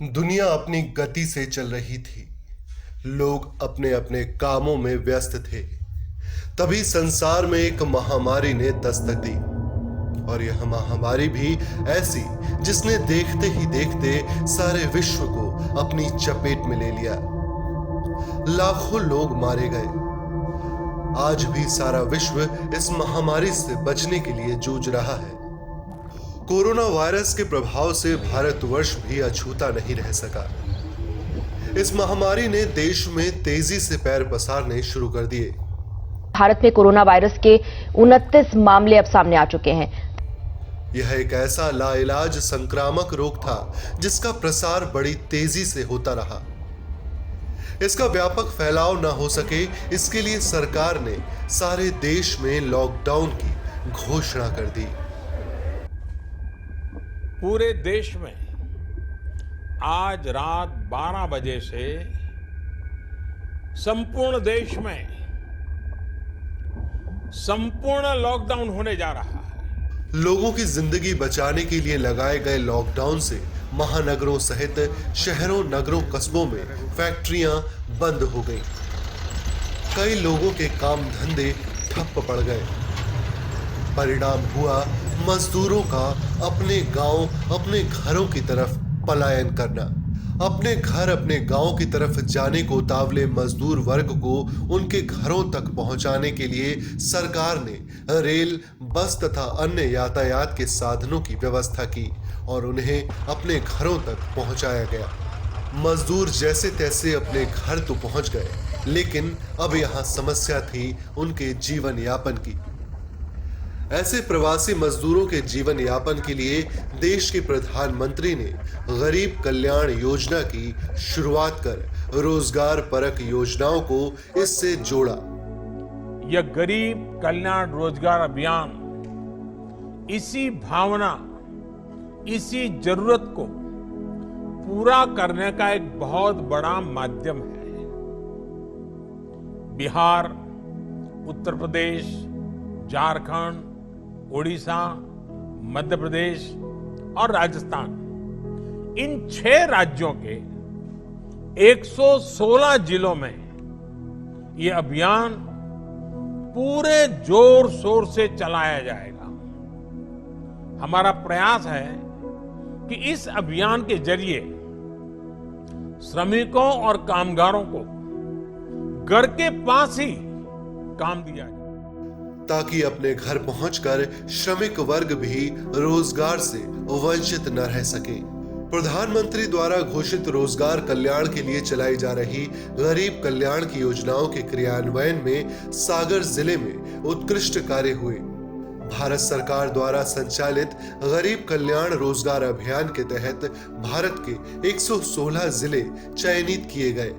दुनिया अपनी गति से चल रही थी। लोग अपने अपने कामों में व्यस्त थे। तभी संसार में एक महामारी ने दस्तक दी, और यह महामारी भी ऐसी जिसने देखते ही देखते सारे विश्व को अपनी चपेट में ले लिया। लाखों लोग मारे गए। आज भी सारा विश्व इस महामारी से बचने के लिए जूझ रहा है। कोरोना वायरस के प्रभाव से भारतवर्ष भी अछूता नहीं रह सका। इस महामारी ने देश में तेजी से पैर पसारने शुरू कर दिए। भारत में कोरोना वायरस के 29 मामले अब सामने आ चुके हैं। यह एक ऐसा लाइलाज संक्रामक रोग था जिसका प्रसार बड़ी तेजी से होता रहा। इसका व्यापक फैलाव न हो सके, इसके लिए सरकार ने सारे देश में लॉकडाउन की घोषणा कर दी। पूरे देश में आज रात 12 बजे से संपूर्ण देश में संपूर्ण लॉकडाउन होने जा रहा है। लोगों की जिंदगी बचाने के लिए लगाए गए लॉकडाउन से महानगरों सहित शहरों, नगरों, कस्बों में फैक्ट्रियां बंद हो गईं। कई लोगों के काम धंधे ठप पड़ गए। परिणाम हुआ मजदूरों का अपने गांव, अपने घरों की तरफ पलायन करना। अपने घर, अपने गांव की तरफ जाने को उतावले मजदूर वर्ग को उनके घरों तक पहुंचाने के लिए सरकार ने रेल, बस तथा अन्य यातायात के साधनों की व्यवस्था की और उन्हें अपने घरों तक पहुंचाया गया। मजदूर जैसे तैसे अपने घर तो पहुंच गए, लेकिन अब यहां समस्या थी उनके जीवन यापन की। ऐसे प्रवासी मजदूरों के जीवन यापन के लिए देश के प्रधानमंत्री ने गरीब कल्याण योजना की शुरुआत कर रोजगार परक योजनाओं को इससे जोड़ा। यह गरीब कल्याण रोजगार अभियान इसी भावना, इसी जरूरत को पूरा करने का एक बहुत बड़ा माध्यम है। बिहार, उत्तर प्रदेश, झारखंड, ओडिशा, मध्य प्रदेश और राजस्थान, इन 6 राज्यों के 116 जिलों में यह अभियान पूरे जोर शोर से चलाया जाएगा। हमारा प्रयास है कि इस अभियान के जरिए श्रमिकों और कामगारों को घर के पास ही काम दिया जाए, ताकि अपने घर पहुंचकर श्रमिक वर्ग भी रोजगार से वंचित न रह सके। प्रधानमंत्री द्वारा घोषित रोजगार कल्याण के लिए चलाई जा रही गरीब कल्याण की योजनाओं के क्रियान्वयन में सागर जिले में उत्कृष्ट कार्य हुए। भारत सरकार द्वारा संचालित गरीब कल्याण रोजगार अभियान के तहत भारत के 116 जिले चयनित किए गए,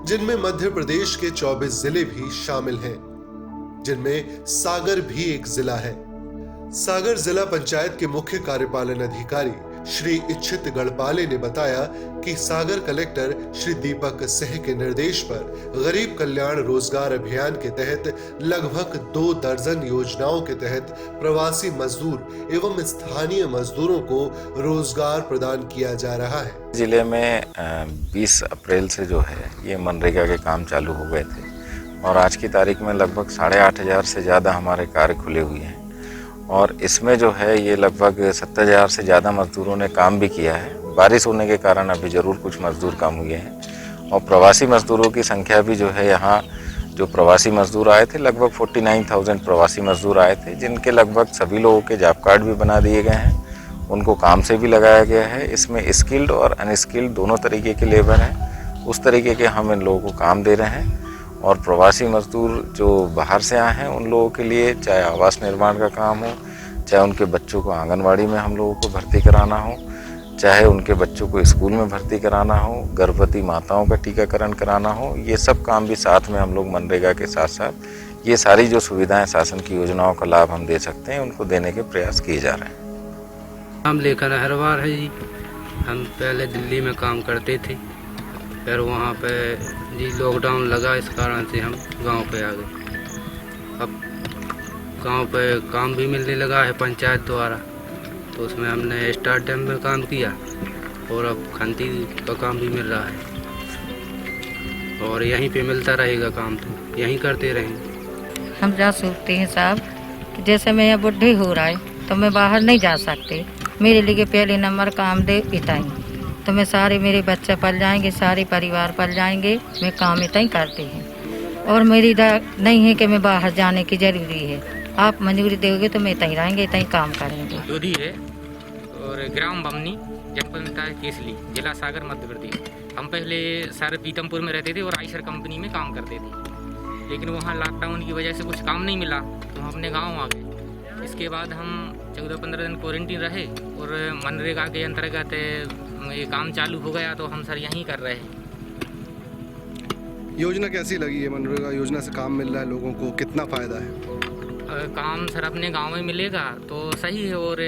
जिनमें मध्य प्रदेश के 24 जिले भी शामिल हैं, जिनमें सागर भी एक जिला है। सागर जिला पंचायत के मुख्य कार्यपालन अधिकारी श्री इच्छित गढ़पाले ने बताया कि सागर कलेक्टर श्री दीपक सिंह के निर्देश पर गरीब कल्याण रोजगार अभियान के तहत लगभग 2 दर्जन योजनाओं के तहत प्रवासी मजदूर एवं स्थानीय मजदूरों को रोजगार प्रदान किया जा रहा है। जिले में 20 अप्रैल से जो है ये मनरेगा के काम चालू हो गए थे और आज की तारीख में लगभग 8,500 से ज़्यादा हमारे कार्य खुले हुए हैं और इसमें जो है ये लगभग 70,000 से ज़्यादा मजदूरों ने काम भी किया है। बारिश होने के कारण अभी ज़रूर कुछ मजदूर कम हुए हैं और प्रवासी मजदूरों की संख्या भी जो है यहाँ जो प्रवासी मजदूर आए थे लगभग 49,000 प्रवासी मजदूर आए थे, जिनके लगभग सभी लोगों के जॉब कार्ड भी बना दिए गए हैं। उनको काम से भी लगाया गया है। इसमें स्किल्ड और अनस्किल्ड दोनों तरीके के लेबर हैं। उस तरीके के हम इन लोगों को काम दे रहे हैं और प्रवासी मजदूर जो बाहर से आए हैं उन लोगों के लिए चाहे आवास निर्माण का काम हो, चाहे उनके बच्चों को आंगनवाड़ी में हम लोगों को भर्ती कराना हो, चाहे उनके बच्चों को स्कूल में भर्ती कराना हो, गर्भवती माताओं का टीकाकरण कराना हो, ये सब काम भी साथ में हम लोग मनरेगा के साथ साथ ये सारी जो सुविधाएं शासन की योजनाओं का लाभ हम दे सकते हैं उनको देने के प्रयास किए जा रहे हैं। हम लेकर हरवार है जी। हम पहले दिल्ली में काम करते थे, फिर वहाँ पे जी लॉकडाउन लगा, इस कारण से हम गांव पे आ गए। अब गांव पे काम भी मिलने लगा है पंचायत द्वारा, तो उसमें हमने स्टार डैम में काम किया और अब खंती का काम भी मिल रहा है और यहीं पे मिलता रहेगा काम, तो यहीं करते रहेंगे। हम जा सोचते हैं साहब कि जैसे मैं यहाँ बुढ़ी हो रहा है तो मैं बाहर नहीं जा सकते, मेरे लिए पहले नंबर काम दे इतना, तो मैं सारे मेरे बच्चे पल जाएंगे, सारे परिवार पल जाएंगे, मैं काम इतना ही करती हूँ और मेरी नहीं है कि मैं बाहर जाने की ज़रूरी है, आप मंजूरी दोगे तो मैं इतना ही रहेंगे, इतना ही काम करेंगे। लोधी है और ग्राम बमनी, जनपद पंचायत केसली, जिला सागर, मध्य प्रदेश। हम पहले सर पीतमपुर में रहते थे और आइसर कंपनी में काम करते थे, लेकिन वहाँ लॉकडाउन की वजह से कुछ काम नहीं मिला तो हम अपने गाँव आ गए। इसके बाद हम 14-15 दिन क्वारंटीन रहे और मनरेगा के अंतर्गत ये काम चालू हो गया तो हम सर यहीं कर रहे हैं। योजना कैसी लगी है? मनरेगा योजना से काम मिल रहा है लोगों को, कितना फ़ायदा है? काम सर अपने गांव में मिलेगा तो सही है और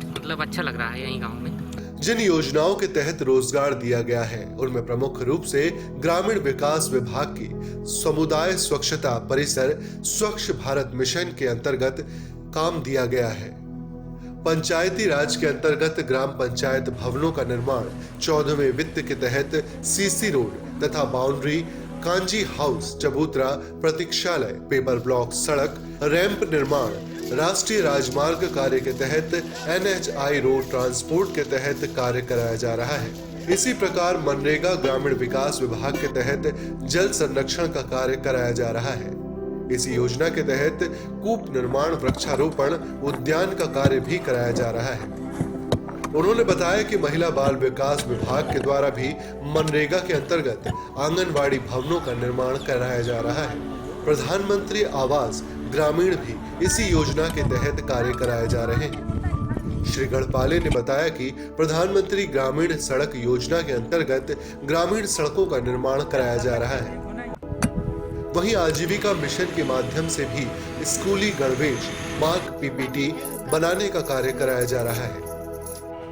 मतलब अच्छा लग रहा है यहीं गांव में। जिन योजनाओं के तहत रोजगार दिया गया है उनमें प्रमुख रूप से ग्रामीण विकास विभाग की समुदाय स्वच्छता परिसर स्वच्छ भारत मिशन के अंतर्गत काम दिया गया है। पंचायती राज के अंतर्गत ग्राम पंचायत भवनों का निर्माण 14वें वित्त के तहत सीसी रोड तथा बाउंड्री, कांजी हाउस, चबूतरा, प्रतीक्षालय, पेपर ब्लॉक सड़क, रैंप निर्माण, राष्ट्रीय राजमार्ग कार्य के तहत NHI रोड ट्रांसपोर्ट के तहत कार्य कराया जा रहा है। इसी प्रकार मनरेगा ग्रामीण विकास विभाग के तहत जल संरक्षण का कार्य कराया जा रहा है। इसी योजना के तहत कूप निर्माण, वृक्षारोपण, उद्यान का कार्य भी कराया जा रहा है। उन्होंने बताया कि महिला बाल विकास विभाग के द्वारा भी मनरेगा के अंतर्गत आंगनवाड़ी भवनों का निर्माण कराया जा रहा है। प्रधानमंत्री आवास ग्रामीण भी इसी योजना के तहत कार्य कराए जा रहे हैं। श्री गढ़पाले ने बताया कि प्रधानमंत्री ग्रामीण सड़क योजना के अंतर्गत ग्रामीण सड़कों का निर्माण कराया जा रहा है। वहीं आजीविका मिशन के माध्यम से भी स्कूली गणवेश, मार्क PPT बनाने का कार्य कराया जा रहा है।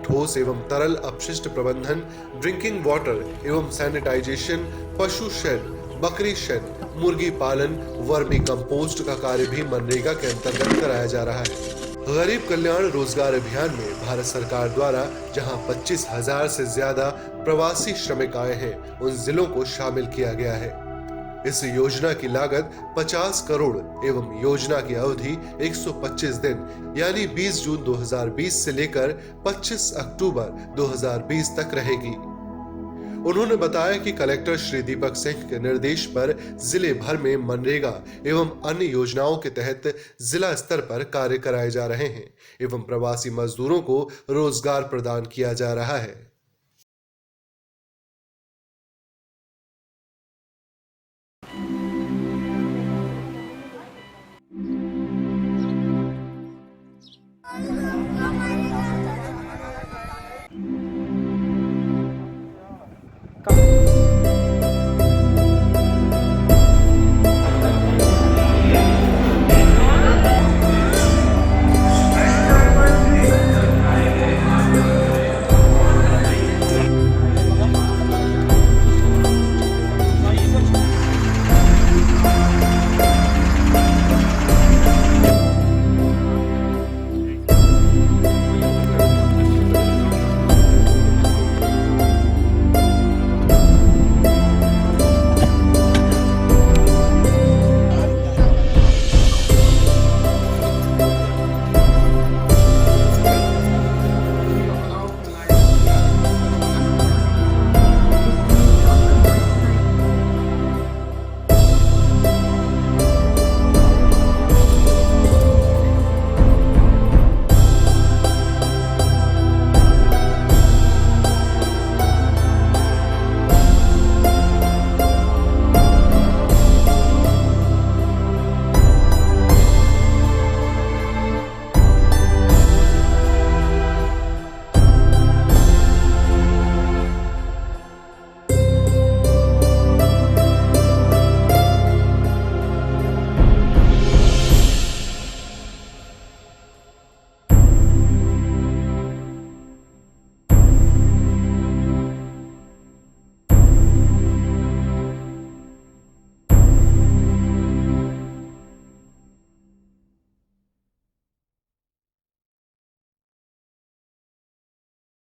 ठोस एवं तरल अपशिष्ट प्रबंधन, ड्रिंकिंग वाटर एवं सैनिटाइजेशन, पशु शेड, बकरी शेड, मुर्गी पालन, वर्मी कंपोस्ट का कार्य भी मनरेगा के अंतर्गत कराया जा रहा है। गरीब कल्याण रोजगार अभियान में भारत सरकार द्वारा जहां 25,000 से ज्यादा प्रवासी श्रमिक आए हैं, उन जिलों को शामिल किया गया है। इस योजना की लागत 50 करोड़ एवं योजना की अवधि 125 दिन यानी 20 जून 2020 से लेकर 25 अक्टूबर 2020 तक रहेगी। उन्होंने बताया कि कलेक्टर श्री दीपक सिंह के निर्देश पर जिले भर में मनरेगा एवं अन्य योजनाओं के तहत जिला स्तर पर कार्य कराए जा रहे हैं एवं प्रवासी मजदूरों को रोजगार प्रदान किया जा रहा है।